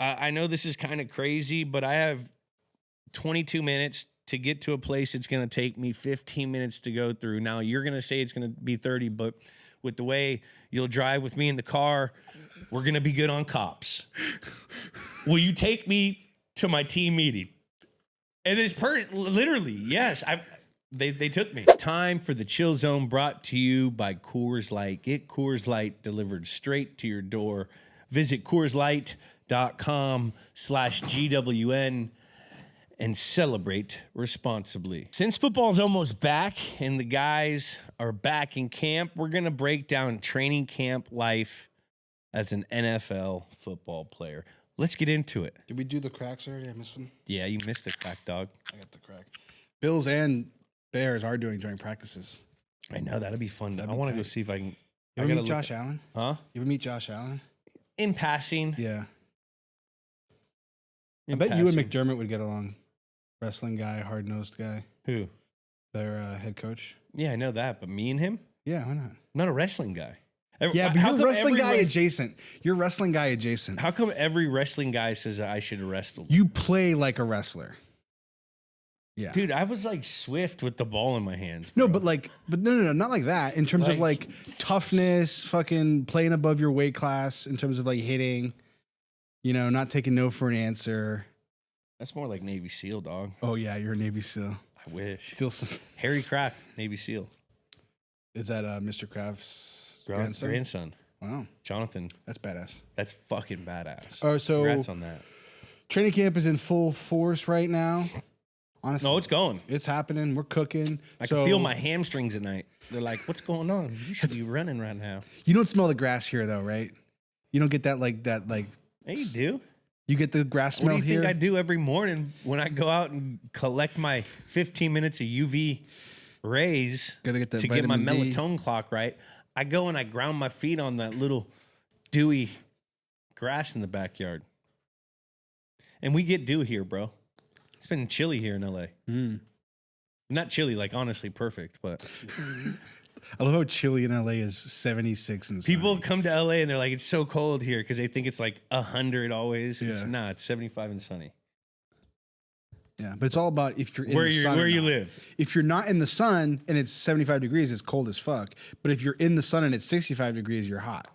I know this is kind of crazy, but I have 22 minutes to get to a place it's going to take me 15 minutes to go through. Now, you're going to say it's going to be 30, but with the way you'll drive with me in the car, we're going to be good on cops. Will you take me to my team meeting? And this person, literally, yes, they took me. Time for the Chill Zone, brought to you by Coors Light. Get Coors Light delivered straight to your door. Visit CoorsLight.com/GWN and celebrate responsibly. Since football's almost back and the guys are back in camp, we're going to break down training camp life as an NFL football player. Let's get into it. Did we do the cracks already? I missed them. Yeah, you missed the crack, dog. I got the crack. Bills and Bears are doing joint practices. I know, that'll be fun. I want to go see if I can. You ever meet Josh Allen? Huh? You ever meet Josh Allen? In passing. Yeah. I bet you and McDermott would get along. Wrestling guy, hard-nosed guy. Who? Their head coach. Yeah, I know that, but me and him? Yeah, why not? I'm not a wrestling guy. Yeah, but you're wrestling guy adjacent. You're wrestling guy adjacent. How come every wrestling guy says I should wrestle? You play like a wrestler. Yeah. Dude, I was like swift with the ball in my hands. Bro. No, but no, not like that. In terms of like toughness, fucking playing above your weight class, in terms of like hitting, not taking no for an answer. That's more like Navy SEAL, dog. Oh, yeah, you're a Navy SEAL. I wish. Still some. Harry Kraft, Navy SEAL. Is that Mr. Kraft's grandson? Wow. Jonathan. That's badass. That's fucking badass. Oh, so congrats on that. Training camp is in full force right now. Honestly. No, it's going. It's happening. We're cooking. I can feel my hamstrings at night. They're like, what's going on? You should be running right now. You don't smell the grass here, though, right? You don't get that like. Hey, you do. You get the grass smell here? What do you think I do every morning when I go out and collect my 15 minutes of UV rays to get my melatonin clock right? I go and I ground my feet on that little dewy grass in the backyard. And we get dew here, bro. It's been chilly here in LA. Not chilly, like honestly perfect, but I love how chilly in LA is 76 and people sunny. come to LA and they're like, it's so cold here because they think it's like 100 always. Yeah. It's 75 and sunny. Yeah, but it's all about if you're in where the sun. Where you live. If you're not in the sun and it's 75 degrees, it's cold as fuck. But if you're in the sun and it's 65 degrees, you're hot.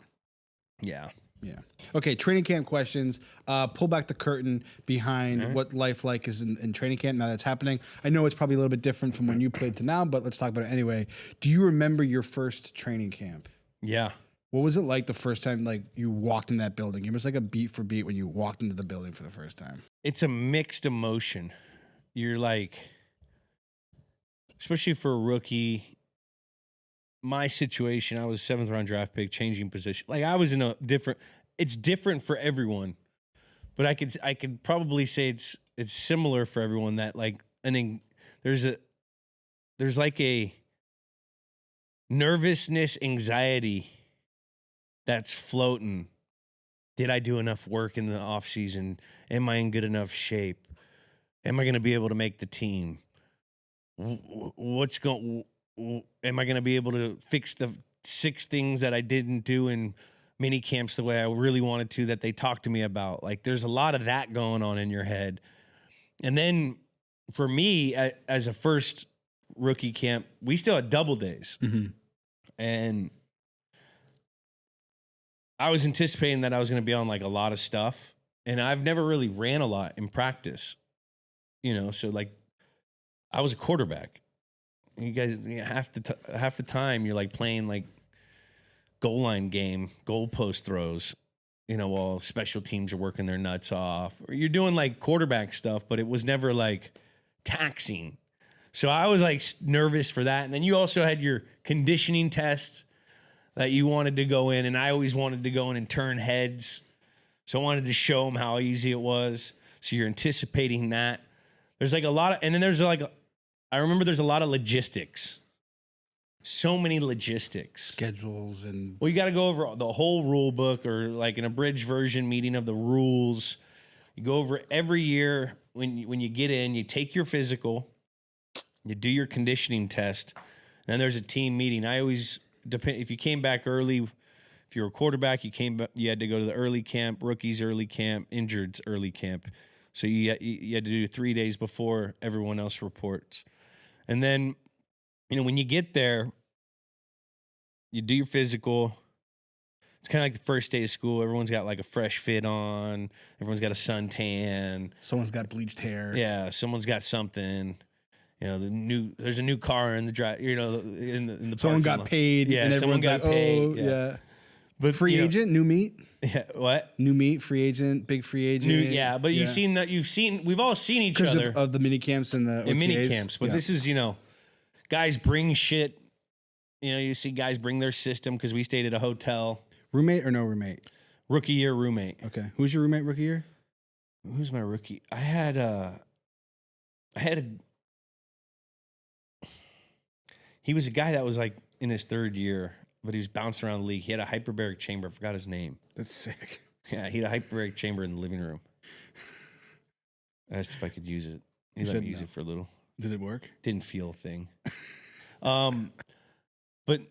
Yeah. Yeah. Okay, training camp questions. Pull back the curtain behind what life like is in training camp now that's happening. I know it's probably a little bit different from when you played to now, but let's talk about it anyway. Do you remember your first training camp? Yeah. What was it like the first time you walked in that building? Give us like a beat for beat when you walked into the building for the first time. It's a mixed emotion. You're like, especially for a rookie, my situation, I was 7th round draft pick, changing position. Like I was in a different, it's different for everyone, but I could probably say it's similar for everyone that there's like a nervousness, anxiety that's floating. Did I do enough work in the off season? Am I in good enough shape? Am I going to be able to make the team? Am I going to be able to fix the 6 things that I didn't do in mini camps the way I really wanted to that they talked to me about? Like there's a lot of that going on in your head. And then for me, as a first rookie camp, we still had double days. Mm-hmm. And I was anticipating that I was going to be on like a lot of stuff. And I've never really ran a lot in practice, so like I was a quarterback. You guys, half the time you're like playing like goal line game, goalpost throws, while special teams are working their nuts off. Or you're doing like quarterback stuff, but it was never like taxing. So I was like nervous for that. And then you also had your conditioning test that you wanted to go in, and I always wanted to go in and turn heads. So I wanted to show them how easy it was. So you're anticipating that. There's like a lot of, and then there's like, I remember there's a lot of logistics. So many logistics. Schedules and... Well, you got to go over the whole rule book or like an abridged version meeting of the rules. You go over every year when you get in, you take your physical, you do your conditioning test, and then there's a team meeting. I always, if you came back early, If you were a quarterback, you had to go to the early camp, rookies early camp, injured's early camp. So you had to do 3 days before everyone else reports. And then, when you get there, you do your physical. It's kind of like the first day of school. Everyone's got like a fresh fit on. Everyone's got a suntan. Someone's got bleached hair. Yeah, someone's got something. There's a new car in the drive. In the someone got lot. paid. Yeah, and someone got paid. Oh, yeah. But free agent, new meat. Yeah, what? New meat, free agent, big free agent. But you've seen that. We've all seen each other of the mini camps and the OTAs. mini camps. But this is guys bring shit. You see guys bring their system because we stayed at a hotel. Roommate or no roommate? Rookie year roommate. Okay. Who's your roommate rookie year? Who's my rookie? I had he was a guy that was like in his third year, but he was bouncing around the league. He had a hyperbaric chamber. I forgot his name. That's sick. Yeah, he had a hyperbaric chamber in the living room. I asked if I could use it. He let me use it for a little. Did it work? Didn't feel a thing. But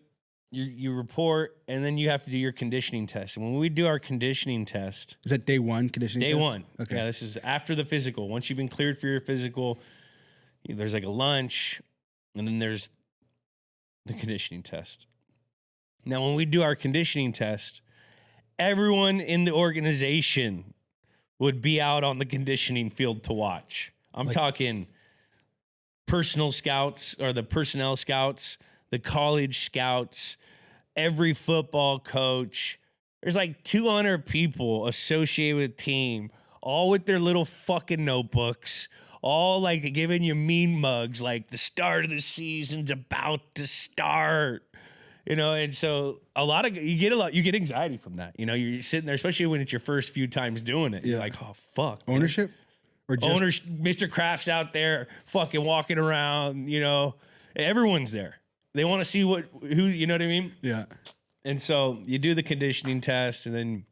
you report, and then you have to do your conditioning test. And when we do our conditioning test... Is that day one conditioning test? Day one. Okay. Yeah, this is after the physical. Once you've been cleared for your physical, there's like a lunch, and then there's the conditioning test. Now, when we do our conditioning test, everyone in the organization would be out on the conditioning field to watch. I'm talking personal scouts or the personnel scouts, the college scouts, every football coach. There's like 200 people associated with the team, all with their little fucking notebooks, all like giving you mean mugs, like the start of the season's about to start. And so you get anxiety from that. You're sitting there, especially when it's your first few times doing it. You're like, oh fuck. Ownership? Or just Mr. Kraft's out there fucking walking around, everyone's there. They want to see who, you know what I mean? Yeah. And so you do the conditioning test, and then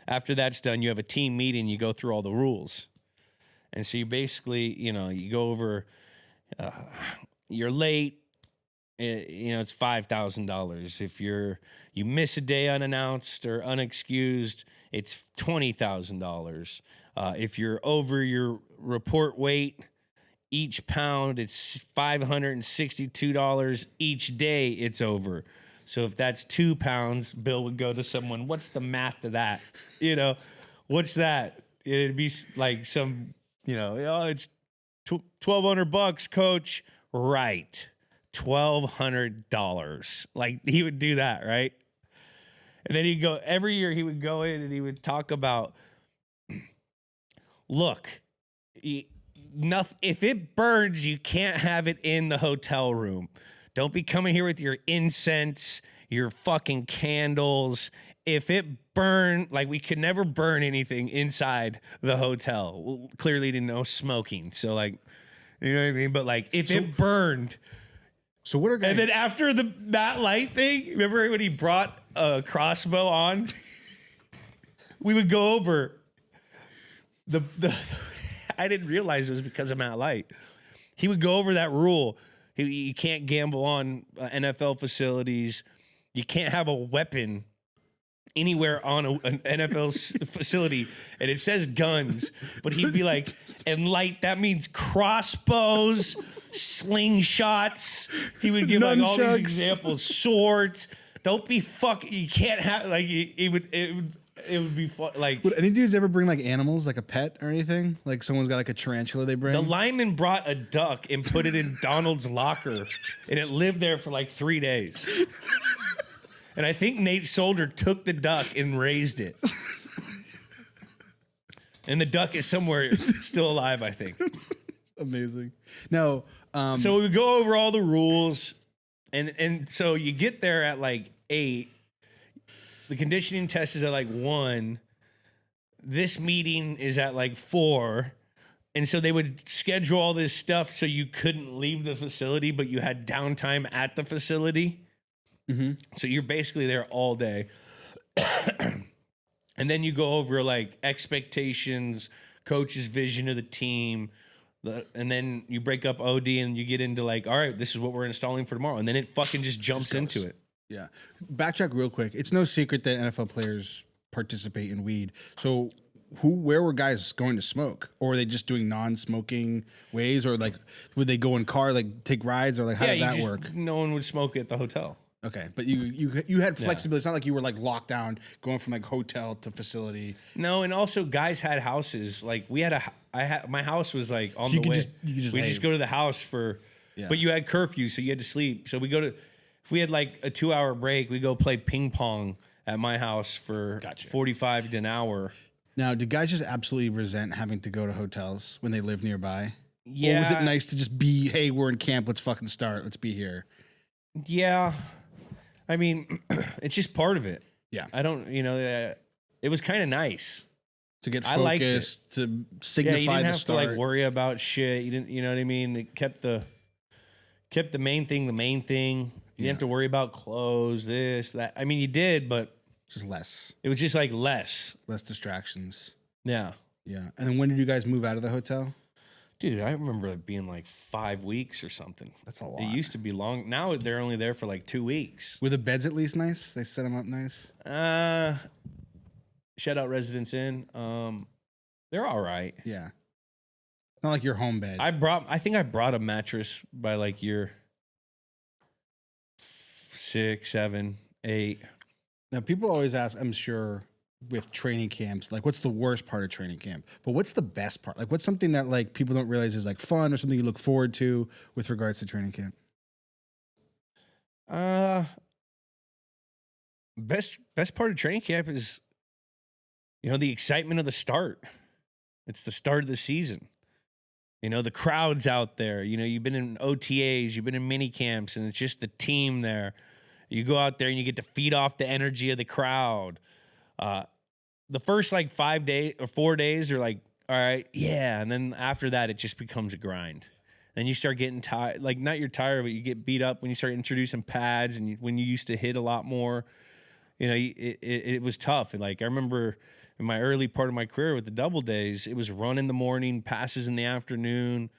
after that's done, you have a team meeting, you go through all the rules. And so you basically, you go over, you're late, it's $5,000. If you miss a day unannounced or unexcused, it's $20,000. If you're over your report weight, each pound, it's $562. Each day, it's over. So if that's 2 pounds, Bill would go to someone, what's the math to that? What's that? It'd be like some, it's $1,200, coach. Right. $1,200. Like he would do that, right? And then every year he would go in and he would talk about, look, if it burns, you can't have it in the hotel room. Don't be coming here with your incense, your fucking candles. If it burned, like we could never burn anything inside the hotel. Well, clearly no smoking. So like, you know what I mean? But like if it burned. So what are guys? And then after the Matt Light thing, remember when he brought a crossbow on? We would go over the I didn't realize it was because of Matt Light. He would go over that rule. You can't gamble on NFL facilities. You can't have a weapon anywhere on an NFL facility. And it says guns, but he'd be like, and light, that means crossbows, slingshots. He would give like all these examples, swords. Don't be you can't have, like, it would be fun. Like, would any dudes ever bring like animals, like a pet or anything? Like someone's got like a tarantula they bring? The lineman brought a duck and put it in Donald's locker, and it lived there for like 3 days. And I think Nate Solder took the duck and raised it. And the duck is somewhere still alive, I think. Amazing. No. So we would go over all the rules, and so you get there at like 8. The conditioning test is at like 1. This meeting is at like 4. And so they would schedule all this stuff so you couldn't leave the facility, but you had downtime at the facility. Mm-hmm. So you're basically there all day. And then you go over like expectations, coach's vision of the team. And then you break up OD and you get into like, all right, this is what we're installing for tomorrow. And then it fucking just jumps into it. Yeah. Backtrack real quick. It's no secret that NFL players participate in weed. So where were guys going to smoke? Or were they just doing non-smoking ways? Or like, would they go in car, like take rides, or like how did that work? No one would smoke at the hotel. Okay. But you had flexibility. It's not like you were like locked down going from like hotel to facility. No, and also guys had houses. Like my house was like on the way. We just go to the house but you had curfew, so you had to sleep. So if we had like a 2-hour break, we go play ping pong at my house for 45 to an hour. Now, do guys just absolutely resent having to go to hotels when they live nearby? Yeah. Or was it nice to just be, hey, we're in camp, let's fucking start, let's be here? Yeah. I mean, it's just part of it. Yeah. I don't, it was kind of nice. To get focused, to signify you didn't have start. to like worry about shit. You didn't, you know what I mean? It kept the main thing the main thing. You didn't have to worry about clothes, this, that. I mean, you did, but just less. It was just like less distractions. Yeah. Yeah. And then when did you guys move out of the hotel? Dude, I remember it being like 5 weeks or something. That's a lot. It used to be long. Now they're only there for like 2 weeks. Were the beds at least nice? They set them up nice? Shout out Residence Inn. They're all right. Yeah. Not like your home bed. I think I brought a mattress by like year 6, 7, 8. Now, people always ask, I'm sure, with training camps, like, what's the worst part of training camp? But what's the best part? Like, what's something that, like, people don't realize is, like, fun or something you look forward to with regards to training camp? Best part of training camp is, the excitement of the start. It's the start of the season. The crowd's out there. You've been in OTAs, you've been in mini camps, and it's just the team there. You go out there and you get to feed off the energy of the crowd. The first like 5 days or 4 days are like, all right, yeah. And then after that, it just becomes a grind. And you start getting tired, like not you're tired, but you get beat up when you start introducing pads and when you used to hit a lot more. It was tough. And like I remember in my early part of my career with the double days, it was run in the morning, passes in the afternoon.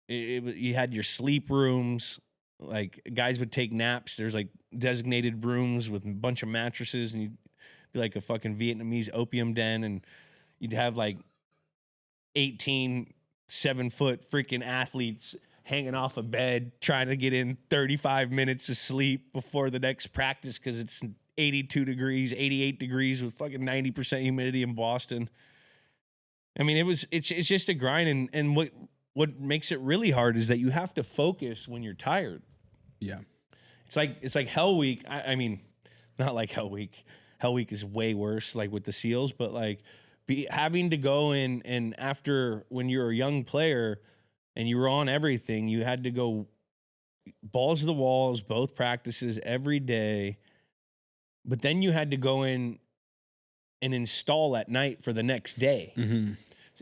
You had your sleep rooms. Like guys would take naps. There's like designated rooms with a bunch of mattresses, and you'd be like a fucking Vietnamese opium den, and you'd have like 18 7-foot freaking athletes hanging off a bed trying to get in 35 minutes of sleep before the next practice because it's 82 degrees, 88 degrees with fucking 90% humidity in Boston. I mean, it's just a grind, and what makes it really hard is that you have to focus when you're tired. Yeah. It's like Hell Week. I mean, not like Hell Week. Hell Week is way worse, like with the SEALs, but like having to go in and after when you're a young player and you were on everything, you had to go balls to the walls, both practices every day. But then you had to go in and install at night for the next day. Mm-hmm.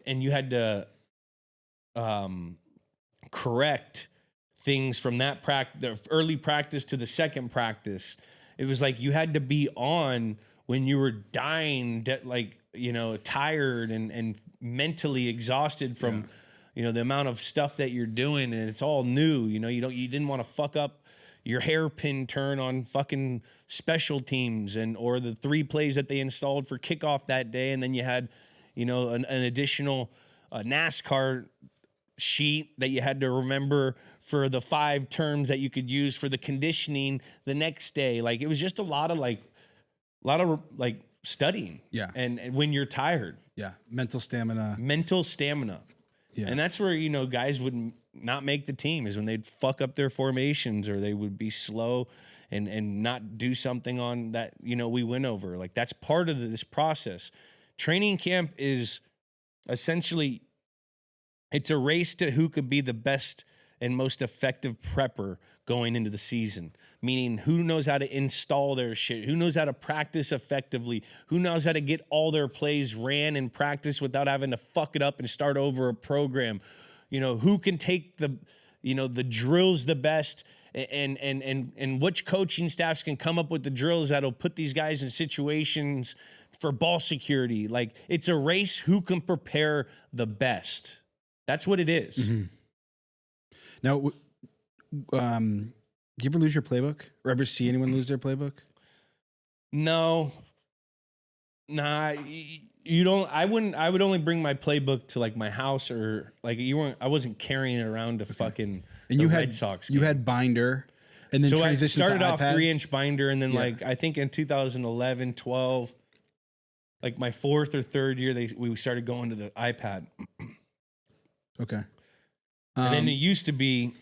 And you had to correct things from that the early practice to the second practice. It was like you had to be on when you were dying, tired and mentally exhausted from, the amount of stuff that you're doing, and it's all new. You didn't want to fuck up your hairpin turn on fucking special teams or the 3 plays that they installed for kickoff that day, and then you had, an additional NASCAR sheet that you had to remember for the 5 terms that you could use for the conditioning the next day. Like it was just a lot of studying. Yeah. And when you're tired. Yeah. Mental stamina. Yeah. And that's where, guys would not make the team is when they'd fuck up their formations or they would be slow and not do something on that, we went over. Like that's part of this process. Training camp is essentially, it's a race to who could be the best and most effective prepper going into the season. Meaning who knows how to install their shit, who knows how to practice effectively, who knows how to get all their plays ran in practice without having to fuck it up and start over a program. Who can take the drills the best and which coaching staffs can come up with the drills that'll put these guys in situations for ball security. Like it's a race who can prepare the best. That's what it is. Mm-hmm. Now, Do you ever lose your playbook or ever see anyone lose their playbook? No, nah, you don't. I wouldn't. I would only bring my playbook to like my house or like you weren't. I wasn't carrying it around to fucking And the you Red had Sox. you game. had binder, and then So I transitioned started to off iPad. 3-inch binder, and then Yeah. like I think in 2011, 12, like my fourth or third year, we started going to the iPad, Okay. and then it used to be,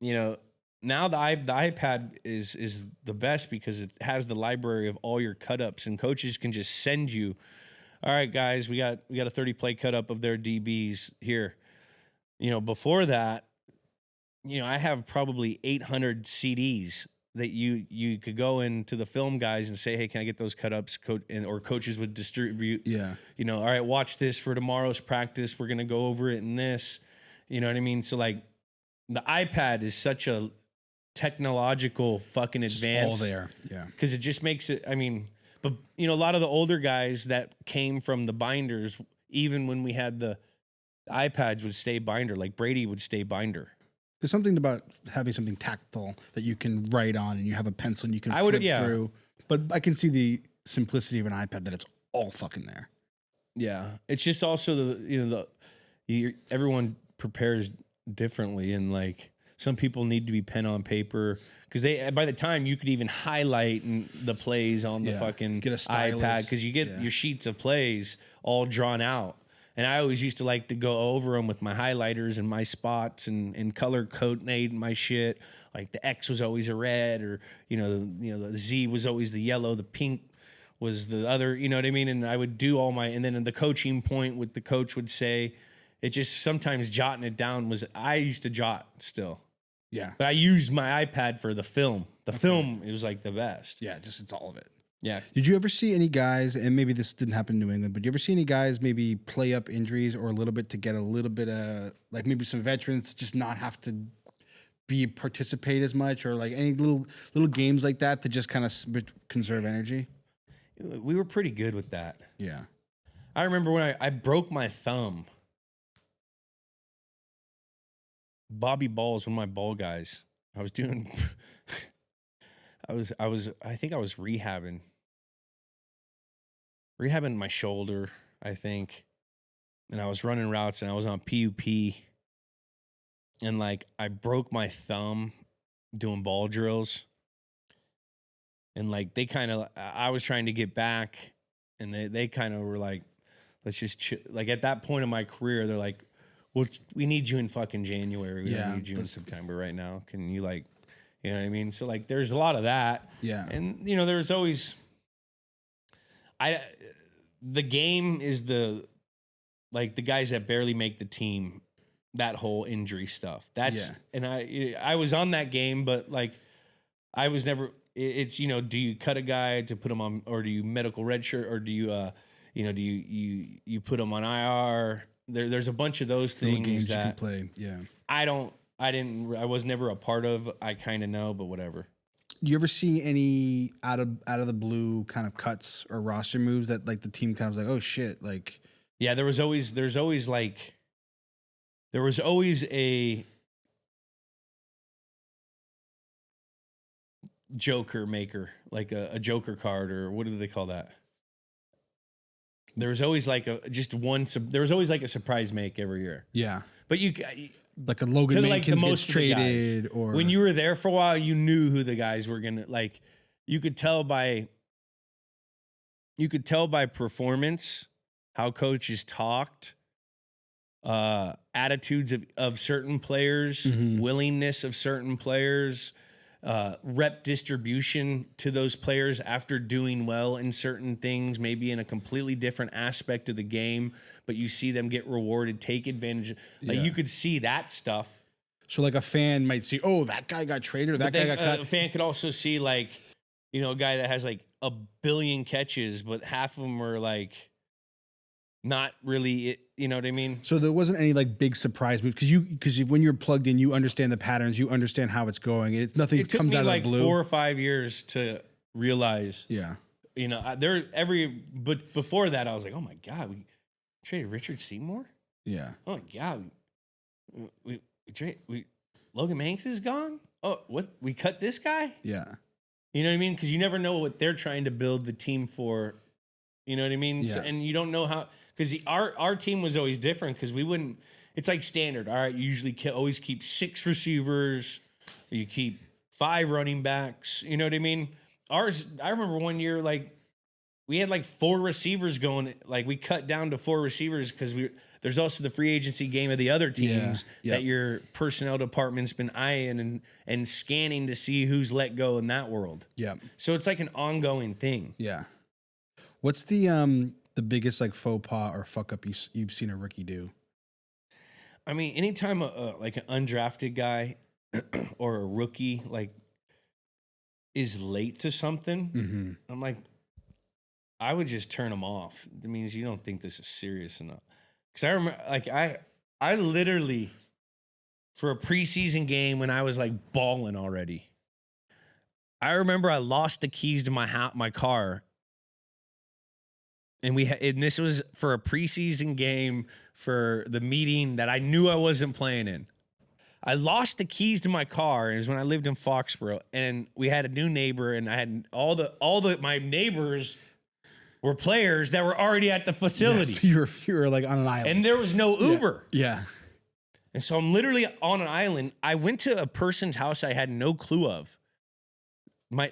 you know, now the iPad is the best because it has the library of all your cut ups, and coaches can just send you, all right, guys, we got a 30 play cut up of their DBs here. You know, before that, you know, I have probably 800 CDs that you could go into the film guys and say, hey, can I get those cut ups? Or coaches would distribute. Yeah. You know, all right, watch this for tomorrow's practice. We're gonna go over it in this. You know what I mean? So like, the iPad is such a technological fucking advance. All there. Yeah. Because it just makes it. I mean, but you know, a lot of the older guys that came from the binders, even when we had the iPads, would stay binder. Like Brady would stay binder. There's something about having something tactile that you can write on, and you have a pencil and you can flip through. But I can see the simplicity of an iPad that it's all fucking there. Yeah, it's just also everyone prepares differently, and like some people need to be pen on paper because by the time you could even highlight the plays on the fucking Get a stylus. iPad because you get your sheets of plays all drawn out. And I always used to like to go over them with my highlighters and my spots and color coordinate my shit. Like the X was always a red, or the Z was always the yellow, the pink was the other. You know what I mean? And I would do all my, and then in the coaching point, what the coach would say, it just sometimes jotting it down was. I used to jot still. Yeah. But I used my iPad for the film. The film, it was like the best. Yeah, just it's all of it. Yeah. Did you ever see any guys, and maybe this didn't happen in New England, but do you ever see any guys maybe play up injuries or a little bit to get a little bit of, like maybe some veterans to just not have to participate as much, or like any little games like that to just kind of conserve energy? We were pretty good with that. Yeah. I remember when I broke my thumb. Bobby Ball is one of my ball guys. I was doing... I think I was rehabbing my shoulder, I think. And I was running routes and I was on PUP. And like I broke my thumb doing ball drills. And like I was trying to get back, and they kind of were like, let's just like at that point in my career, they're like, well, we need you in fucking January. We don't need you in September right now. Can you like, you know what I mean? So like, there's a lot of that. Yeah. And you know, there's always, the game is the guys that barely make the team, that whole injury stuff. And I was on that game, but like, I was never, it's, you know, do you cut a guy to put him on, or do you medical redshirt, or do you, do you put him on IR? There's a bunch of those things games that you can play. Yeah. I was never a part of. I kind of know, but whatever. You ever see any out of the blue kind of cuts or roster moves that like the team kind of was like, oh shit, like? Yeah, there was always a joker maker, like a joker card, or what do they call that? There was always like there was always like a surprise make every year. Yeah. But like a Logan Mankins gets traded, guys, or when you were there for a while, you knew who the guys were gonna like. You could tell by performance how coaches talked, attitudes of certain players, willingness of certain players, rep distribution to those players after doing well in certain things, maybe in a completely different aspect of the game, but you see them get rewarded, take advantage. Like you could see that stuff. So like a fan might see, oh, that guy got traded, or that guy got cut. A fan could also see like, you know, a guy that has like a billion catches, but half of them are like not really it, you know what I mean? So there wasn't any like big surprise moves because when you're plugged in, you understand the patterns, you understand how it's going. It's nothing it took comes me out like of the blue. 4 or 5 years to realize. Yeah. You know, but before that, I was like, oh my God, we traded Richard Seymour? Yeah. Oh my God. Logan Manx is gone? oh, what? We cut this guy? Yeah. You know what I mean? Because you never know what they're trying to build the team for. You know what I mean? Yeah. So, and you don't know how, because our team was always different because we wouldn't, it's like standard. All right, you usually always keep 6 receivers, you keep 5 running backs. You know what I mean? Ours, I remember one year, like, we had like 4 receivers going, like, we cut down to 4 receivers because there's also the free agency game of the other teams that your personnel department's been eyeing and scanning to see who's let go in that world. Yeah. So it's like an ongoing thing. Yeah. What's the biggest like faux pas or fuck up you've seen a rookie do? I mean, anytime like an undrafted guy or a rookie like is late to something, I'm like, I would just turn them off. That means you don't think this is serious enough. Because I remember, like, I literally, for a preseason game when I was like balling already, I remember I lost the keys to my car, and and this was for a preseason game for the meeting that I knew I wasn't playing in. I lost the keys to my car, and it was when I lived in Foxborough, and we had a new neighbor, and I had all my neighbors were players that were already at the facility. Yeah, so you were like on an island. And there was no Uber. Yeah. And so I'm literally on an island. I went to a person's house I had no clue of.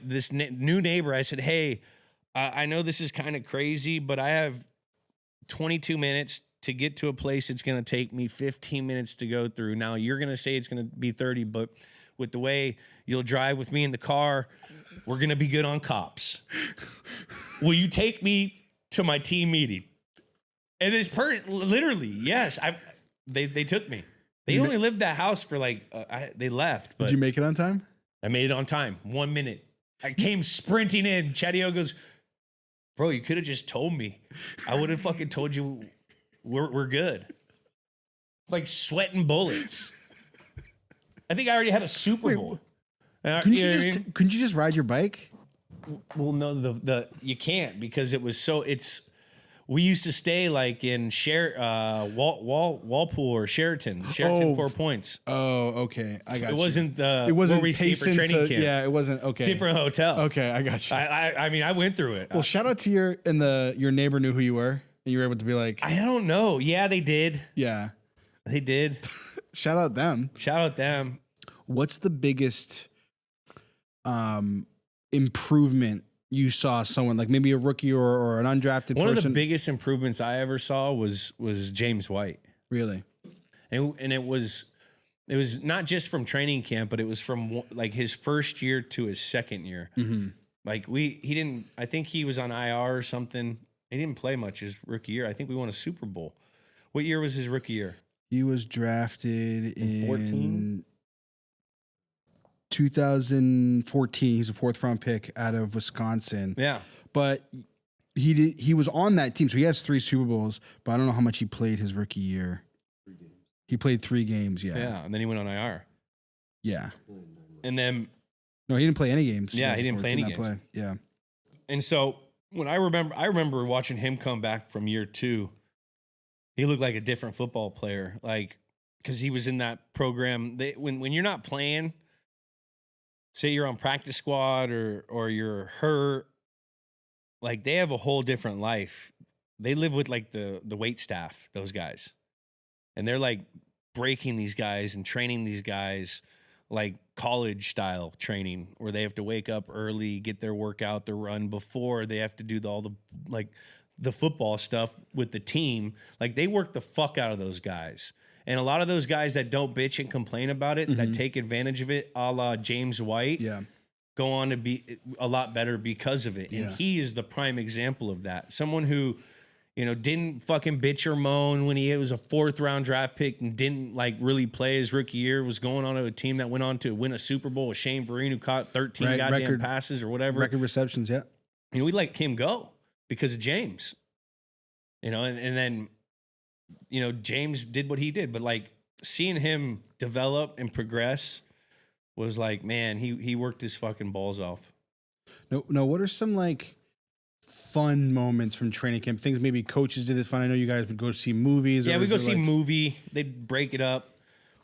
This new neighbor, I said, hey, I know this is kind of crazy, but I have 22 minutes to get to a place it's going to take me 15 minutes to go through. Now, you're going to say it's going to be 30, but with the way you'll drive with me in the car, we're going to be good on cops. Will you take me to my team meeting? And this person, literally, yes, they took me. They only lived that house for like, they left. But did you make it on time? I made it on time, 1 minute. I came sprinting in. Chatio goes, bro, you could have just told me. I would have fucking told you we're good. Like sweating bullets. I think I already had a Super Bowl. Couldn't you just ride your bike? Well, no, you can't because it was so. We used to stay like in Walpole or Sheraton 4 Points. Oh, okay, I got you. It wasn't where we stayed for training camp. Yeah, it wasn't. Okay, different hotel. Okay, I got you. I mean, I went through it. Well, shout out to your neighbor knew who you were, and you were able to be like, I don't know. Yeah, they did. Yeah, they did. Shout out them. What's the biggest improvement you saw someone like maybe a rookie or an undrafted person? One of the biggest improvements I ever saw was James White. Really? And it was not just from training camp, but it was from like his first year to his second year. Mm-hmm. Like I think he was on IR or something. He didn't play much his rookie year. I think we won a Super Bowl. What year was his rookie year? He was drafted in 14? 2014. He's a 4th round pick out of Wisconsin. Yeah. But he was on that team. So he has 3 Super Bowls, but I don't know how much he played his rookie year. 3 games. He played 3 games, yeah. Yeah, and then he went on IR. Yeah. And then no, he didn't play any games. Yeah, he didn't play any games. Yeah. And so when I remember watching him come back from year 2. He looked like a different football player, like because he was in that program. When you're not playing, say you're on practice squad or you're hurt, like they have a whole different life. They live with like the wait staff, those guys, and they're like breaking these guys and training these guys like college style training, where they have to wake up early, get their workout, their run before they have to do all the football stuff with the team. Like they work the fuck out of those guys. And a lot of those guys that don't bitch and complain about it, that take advantage of it, a la James White, go on to be a lot better because of it. And he is the prime example of that. Someone who, didn't fucking bitch or moan when he was a 4th round draft pick and didn't like really play his rookie year, was going on to a team that went on to win a Super Bowl with Shane Vereen, who caught 13 goddamn passes or whatever. Record receptions, yeah. We let him go because of James, and then, James did what he did, but like seeing him develop and progress was like, man, he worked his fucking balls off. No, what are some like fun moments from training camp? Things maybe coaches did this fun. I know you guys would go see movies. Yeah, we go see movie. They'd break it up.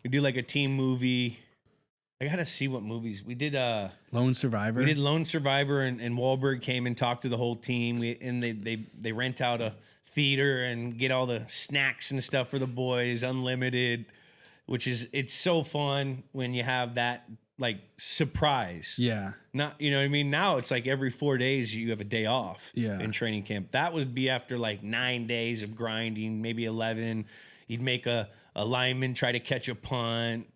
We do like a team movie. I gotta see what movies we did. Lone Survivor. We did Lone Survivor, and Wahlberg came and talked to the whole team. They rent out a theater and get all the snacks and stuff for the boys, unlimited, which is it's so fun when you have that like surprise. Yeah. Not you know what I mean? Now it's like every 4 days you have a day off in training camp. That would be after like 9 days of grinding, maybe 11. You'd make a lineman try to catch a punt.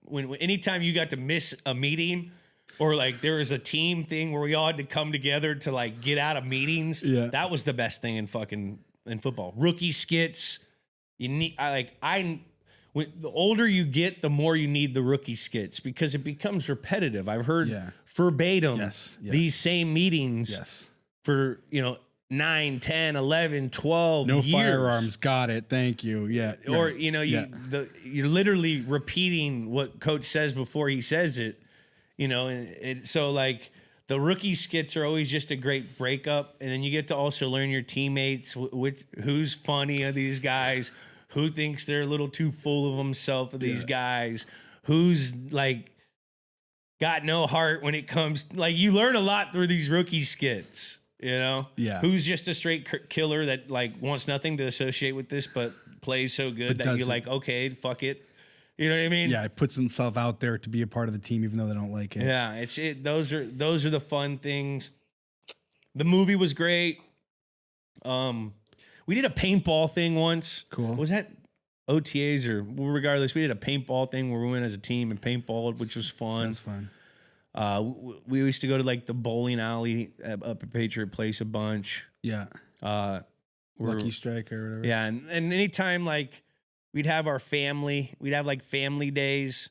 When anytime you got to miss a meeting or like there was a team thing where we all had to come together to like get out of meetings, that was the best thing in football. Rookie skits. When the older you get, the more you need the rookie skits because it becomes repetitive. I've heard verbatim these same meetings for, 9, 10, 11, 12 no years. firearms. Got it. Thank you. Yeah. Or, you're literally repeating what coach says before he says it, so like the rookie skits are always just a great breakup. And then you get to also learn your teammates, who's funny of these guys, who thinks they're a little too full of himself of these guys, who's like got no heart when it comes, like you learn a lot through these rookie skits. Who's just a straight killer that like wants nothing to associate with this, but plays so good that you're like, okay, fuck it. You know what I mean? Yeah, it puts himself out there to be a part of the team, even though they don't like it. Yeah, those are the fun things. The movie was great. We did a paintball thing once. Cool. Was that OTAs or regardless? We did a paintball thing where we went as a team and paintballed, which was fun. That's fun. We used to go to like the bowling alley up at Patriot Place a bunch. Yeah. Lucky Strike or whatever. Yeah. And anytime like we'd have our family, we'd have like family days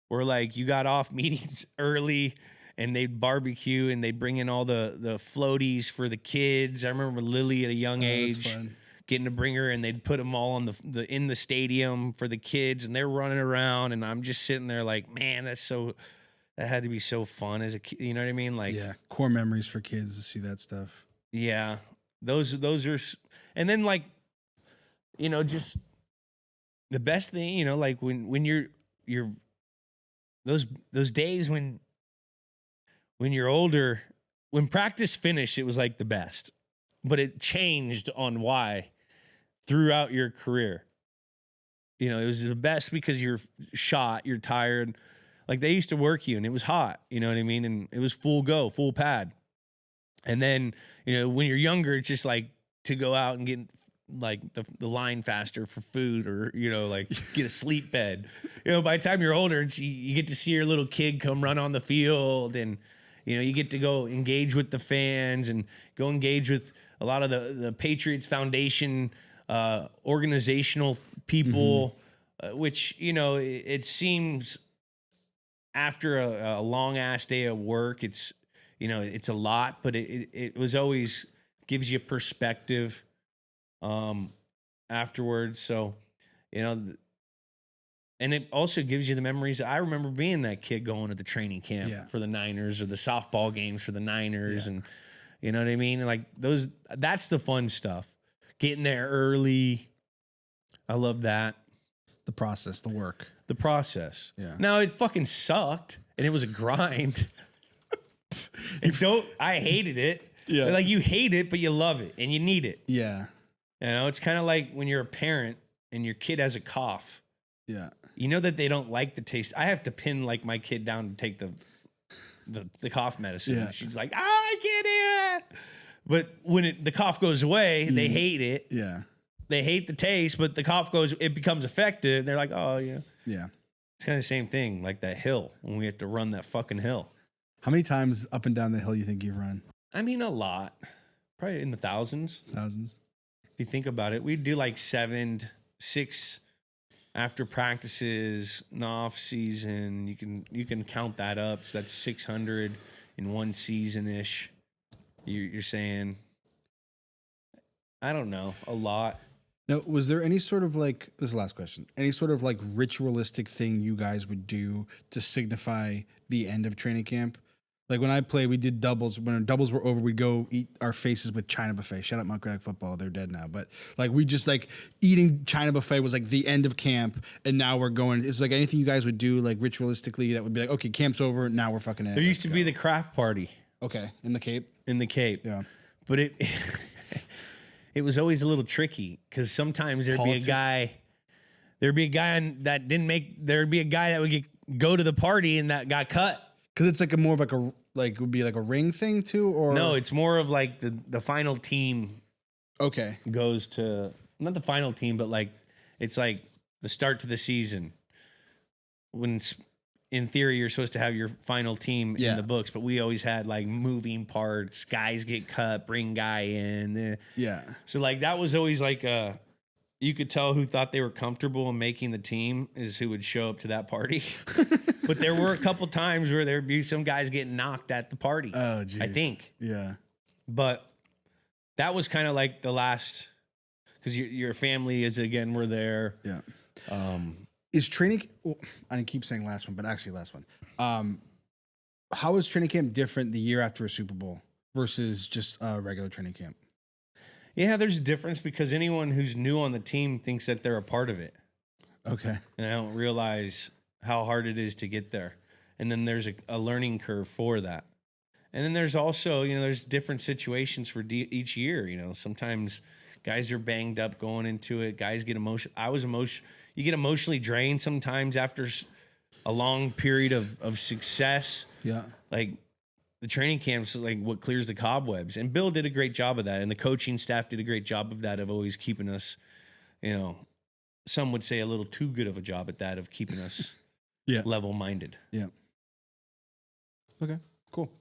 where like you got off meetings early and they'd barbecue and they'd bring in all the floaties for the kids. I remember Lily at a young age getting to bring her and they'd put them all on in the stadium for the kids and they're running around and I'm just sitting there like, man, that had to be so fun as a kid. You know what I mean? Like, yeah, core memories for kids to see that stuff. Yeah, those are, and then like, just the best thing, like when you're those days when you're older, when practice finished, it was like the best, but it changed on why throughout your career. It was the best because you're shot, you're tired. Like they used to work you and it was hot, you know what I mean? And it was full go, full pad. And then, when you're younger, it's just like to go out and get like the line faster for food or, like get a sleep bed. By the time you're older, you get to see your little kid come run on the field and, you get to go engage with the fans and go engage with a lot of the Patriots Foundation organizational people, which, it seems after a long ass day of work, it's a lot, but it was always gives you perspective afterwards. So, and it also gives you the memories. I remember being that kid going to the training camp for the Niners or the softball games for the Niners. And you know what I mean? Like that's the fun stuff. Getting there early. I love that. The process, the work. The process. Yeah. Now it fucking sucked and it was a grind. I hated it. Yeah. Like you hate it, but you love it and you need it. Yeah. It's kind of like when you're a parent and your kid has a cough. Yeah. You know that they don't like the taste. I have to pin like my kid down to take the cough medicine. Yeah. She's like, I can't hear it. But when the cough goes away, they hate it. Yeah. They hate the taste, but the cough it becomes effective. They're like, oh, yeah. Yeah. It's kind of the same thing, like that hill, when we have to run that fucking hill. How many times up and down the hill you think you've run? I mean, a lot. Probably in the thousands. Thousands. If you think about it, we'd do like 6 after practices in the off season. You can count that up. So that's 600 in one season-ish. You're saying, I don't know, a lot. Now, was there any sort of like, this is the last question, any sort of like ritualistic thing you guys would do to signify the end of training camp? Like when I played, we did doubles. When doubles were over, we'd go eat our faces with China buffet. Shout out Montclair football. They're dead now. But like we just like eating China buffet was like the end of camp. And now we're going, it's like anything you guys would do like ritualistically that would be like, okay, camp's over. Now we're fucking in. There used to be the craft party. Okay. In the Cape. In the Cape. Yeah. But it was always a little tricky because sometimes there'd be a guy that would go to the party and that got cut. Because it's like a more of like would be like a ring thing too, or no, it's more of like the final team. Okay, goes to not the final team, but like it's like the start to the season when in theory you're supposed to have your final team in the books, but we always had like moving parts, guys get cut, bring guy in. Yeah. So like that was always like you could tell who thought they were comfortable in making the team is who would show up to that party. But there were a couple times where there'd be some guys getting knocked at the party. Oh, geez. I think. Yeah. But that was kind of like the last, because your family is, again, we're there. Yeah. Is training, well, I keep saying last one, but actually last one. How is training camp different the year after a Super Bowl versus just a regular training camp? Yeah, there's a difference because anyone who's new on the team thinks that they're a part of it. Okay. And I don't realize how hard it is to get there. And then there's a learning curve for that. And then there's also, there's different situations for each year. Sometimes guys are banged up going into it. Guys get emotional. You get emotionally drained sometimes after a long period of success. Yeah. Like the training camps, like what clears the cobwebs. And Bill did a great job of that. And the coaching staff did a great job of that, of always keeping us, some would say a little too good of a job at that, of keeping us level-minded. Yeah. Okay, cool.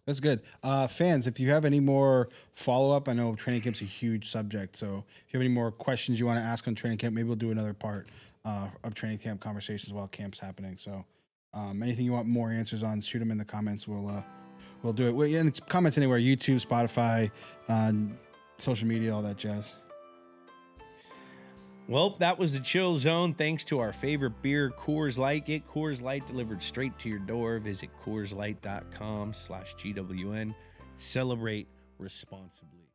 That's good. Fans, if you have any more follow-up, I know training camp's a huge subject, so if you have any more questions you want to ask on training camp, maybe we'll do another part of training camp conversations while camp's happening. So anything you want more answers on, shoot them in the comments. We'll do it. And it's comments anywhere, YouTube, Spotify, social media, all that jazz. Well, that was the Chill Zone. Thanks to our favorite beer, Coors Light. Get Coors Light delivered straight to your door. Visit CoorsLight.com/GWN. Celebrate responsibly.